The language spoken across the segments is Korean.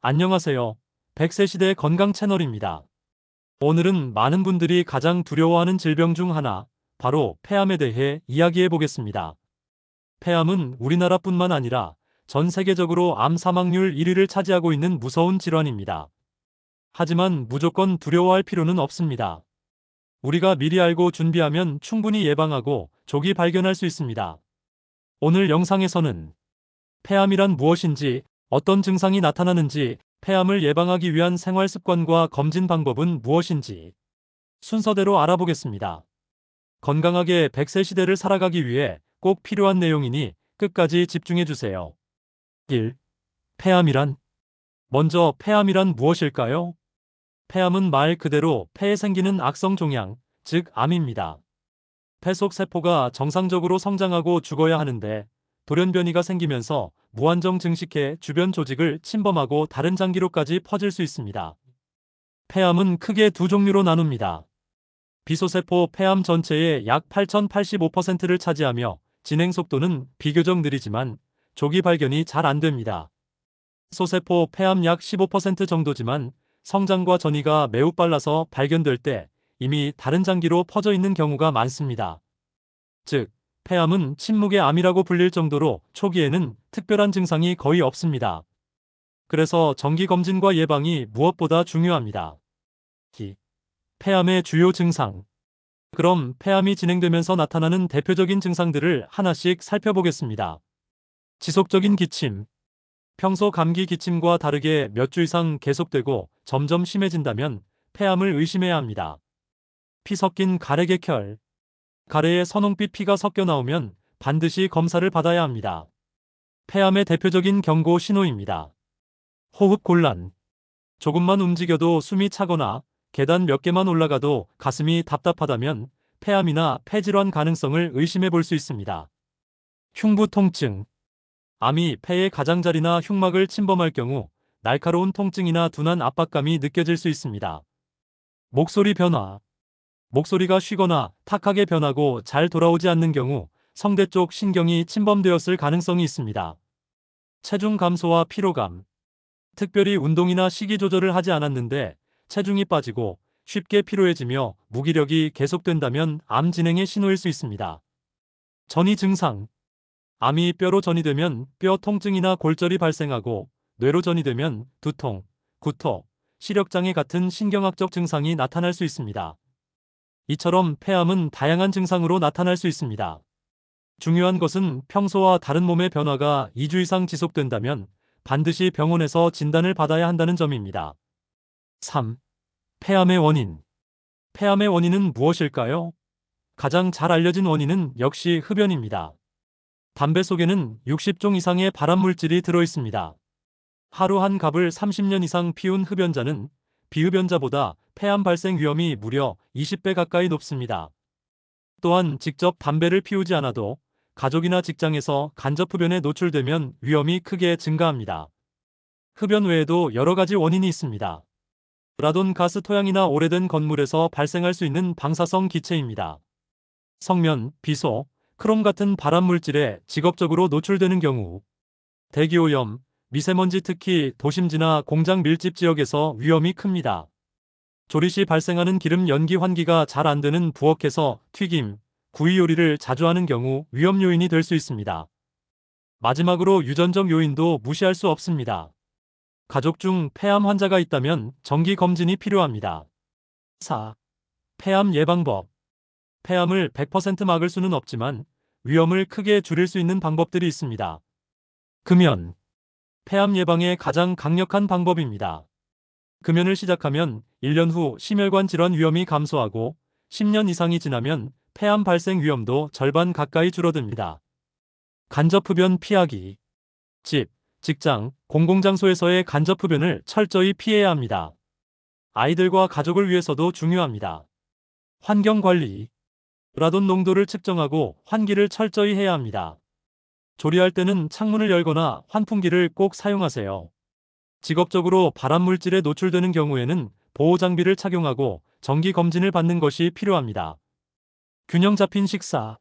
안녕하세요. 100세 시대 건강 채널입니다. 오늘은 많은 분들이 가장 두려워하는 질병 중 하나, 바로 폐암에 대해 이야기해 보겠습니다. 폐암은 우리나라뿐만 아니라 전 세계적으로 암 사망률 1위를 차지하고 있는 무서운 질환입니다. 하지만 무조건 두려워할 필요는 없습니다. 우리가 미리 알고 준비하면 충분히 예방하고 조기 발견할 수 있습니다. 오늘 영상에서는 폐암이란 무엇인지, 어떤 증상이 나타나는지, 폐암을 예방하기 위한 생활 습관과 검진 방법은 무엇인지 순서대로 알아보겠습니다. 건강하게 100세 시대를 살아가기 위해 꼭 필요한 내용이니 끝까지 집중해 주세요. 1. 폐암이란? 먼저 폐암이란 무엇일까요? 폐암은 말 그대로 폐에 생기는 악성 종양, 즉 암입니다. 폐 속 세포가 정상적으로 성장하고 죽어야 하는데 돌연변이가 생기면서 무한정 증식해 주변 조직을 침범하고 다른 장기로까지 퍼질 수 있습니다. 폐암은 크게 두 종류로 나눕니다. 비소세포 폐암 전체의 약 8,085%를 차지하며 진행 속도는 비교적 느리지만 조기 발견이 잘 안 됩니다. 소세포 폐암 약 15% 정도지만 성장과 전이가 매우 빨라서 발견될 때 이미 다른 장기로 퍼져 있는 경우가 많습니다. 즉, 폐암은 침묵의 암이라고 불릴 정도로 초기에는 특별한 증상이 거의 없습니다. 그래서 정기검진과 예방이 무엇보다 중요합니다. 폐암의 주요 증상. 그럼 폐암이 진행되면서 나타나는 대표적인 증상들을 하나씩 살펴보겠습니다. 지속적인 기침. 평소 감기 기침과 다르게 몇 주 이상 계속되고 점점 심해진다면 폐암을 의심해야 합니다. 피 섞인 가래개결. 가래에 선홍빛 피가 섞여 나오면 반드시 검사를 받아야 합니다. 폐암의 대표적인 경고 신호입니다. 호흡 곤란. 조금만 움직여도 숨이 차거나 계단 몇 개만 올라가도 가슴이 답답하다면 폐암이나 폐질환 가능성을 의심해 볼 수 있습니다. 흉부 통증. 암이 폐의 가장자리나 흉막을 침범할 경우 날카로운 통증이나 둔한 압박감이 느껴질 수 있습니다. 목소리 변화. 목소리가 쉬거나 탁하게 변하고 잘 돌아오지 않는 경우 성대 쪽 신경이 침범되었을 가능성이 있습니다. 체중 감소와 피로감. 특별히 운동이나 식이 조절을 하지 않았는데 체중이 빠지고 쉽게 피로해지며 무기력이 계속된다면 암 진행의 신호일 수 있습니다. 전이 증상. 암이 뼈로 전이되면 뼈 통증이나 골절이 발생하고 뇌로 전이되면 두통, 구토, 시력장애 같은 신경학적 증상이 나타날 수 있습니다. 이처럼 폐암은 다양한 증상으로 나타날 수 있습니다. 중요한 것은 평소와 다른 몸의 변화가 2주 이상 지속된다면 반드시 병원에서 진단을 받아야 한다는 점입니다. 3. 폐암의 원인. 폐암의 원인은 무엇일까요? 가장 잘 알려진 원인은 역시 흡연입니다. 담배 속에는 60종 이상의 발암물질이 들어있습니다. 하루 한 갑을 30년 이상 피운 흡연자는 비흡연자보다 폐암 발생 위험이 무려 20배 가까이 높습니다. 또한 직접 담배를 피우지 않아도 가족이나 직장에서 간접 흡연에 노출되면 위험이 크게 증가합니다. 흡연 외에도 여러 가지 원인이 있습니다. 라돈 가스 토양이나 오래된 건물에서 발생할 수 있는 방사성 기체입니다. 성면, 비소, 크롬 같은 발암물질에 직업적으로 노출되는 경우, 대기오염, 미세먼지 특히 도심지나 공장 밀집 지역에서 위험이 큽니다. 조리 시 발생하는 기름 연기 환기가 잘 안 되는 부엌에서 튀김, 구이 요리를 자주 하는 경우 위험 요인이 될 수 있습니다. 마지막으로 유전적 요인도 무시할 수 없습니다. 가족 중 폐암 환자가 있다면 정기 검진이 필요합니다. 4. 폐암 예방법. 폐암을 100% 막을 수는 없지만 위험을 크게 줄일 수 있는 방법들이 있습니다. 금연. 폐암 예방에 가장 강력한 방법입니다. 금연을 시작하면 1년 후 심혈관 질환 위험이 감소하고 10년 이상이 지나면 폐암 발생 위험도 절반 가까이 줄어듭니다. 간접 흡연 피하기. 집, 직장, 공공장소에서의 간접 흡연을 철저히 피해야 합니다. 아이들과 가족을 위해서도 중요합니다. 환경 관리. 라돈 농도를 측정하고 환기를 철저히 해야 합니다. 조리할 때는 창문을 열거나 환풍기를 꼭 사용하세요. 직업적으로 발암물질에 노출되는 경우에는 보호장비를 착용하고 정기 검진을 받는 것이 필요합니다. 균형 잡힌 식사.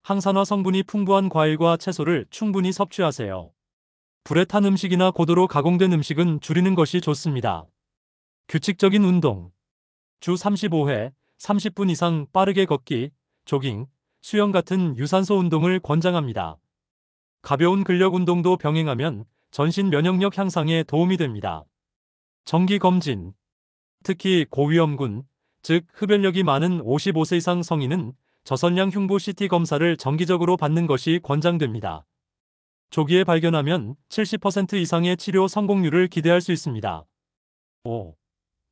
항산화 성분이 풍부한 과일과 채소를 충분히 섭취하세요. 불에 탄 음식이나 고도로 가공된 음식은 줄이는 것이 좋습니다. 규칙적인 운동. 주 35회, 30분 이상 빠르게 걷기, 조깅, 수영 같은 유산소 운동을 권장합니다. 가벼운 근력 운동도 병행하면 전신 면역력 향상에 도움이 됩니다. 정기 검진. 특히 고위험군, 즉 흡연력이 많은 55세 이상 성인은 저선량 흉부 CT 검사를 정기적으로 받는 것이 권장됩니다. 조기에 발견하면 70% 이상의 치료 성공률을 기대할 수 있습니다. 5.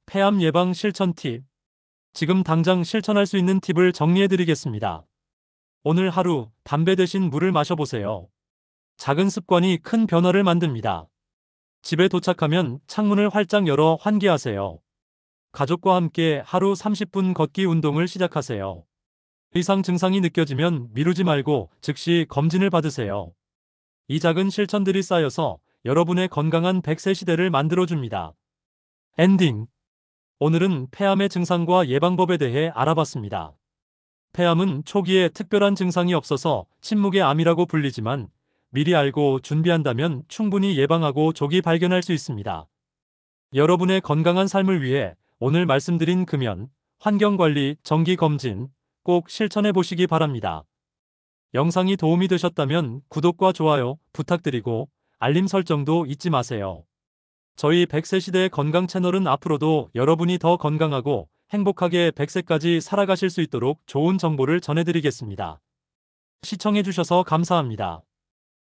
폐암 예방 실천 팁. 지금 당장 실천할 수 있는 팁을 정리해 드리겠습니다. 오늘 하루 담배 대신 물을 마셔보세요. 작은 습관이 큰 변화를 만듭니다. 집에 도착하면 창문을 활짝 열어 환기하세요. 가족과 함께 하루 30분 걷기 운동을 시작하세요. 이상 증상이 느껴지면 미루지 말고 즉시 검진을 받으세요. 이 작은 실천들이 쌓여서 여러분의 건강한 100세 시대를 만들어줍니다. 엔딩. 오늘은 폐암의 증상과 예방법에 대해 알아봤습니다. 폐암은 초기에 특별한 증상이 없어서 침묵의 암이라고 불리지만 미리 알고 준비한다면 충분히 예방하고 조기 발견할 수 있습니다. 여러분의 건강한 삶을 위해 오늘 말씀드린 금연, 환경관리, 정기검진 꼭 실천해 보시기 바랍니다. 영상이 도움이 되셨다면 구독과 좋아요 부탁드리고 알림 설정도 잊지 마세요. 저희 100세 시대의 건강 채널은 앞으로도 여러분이 더 건강하고 행복하게 100세까지 살아가실 수 있도록 좋은 정보를 전해드리겠습니다. 시청해주셔서 감사합니다.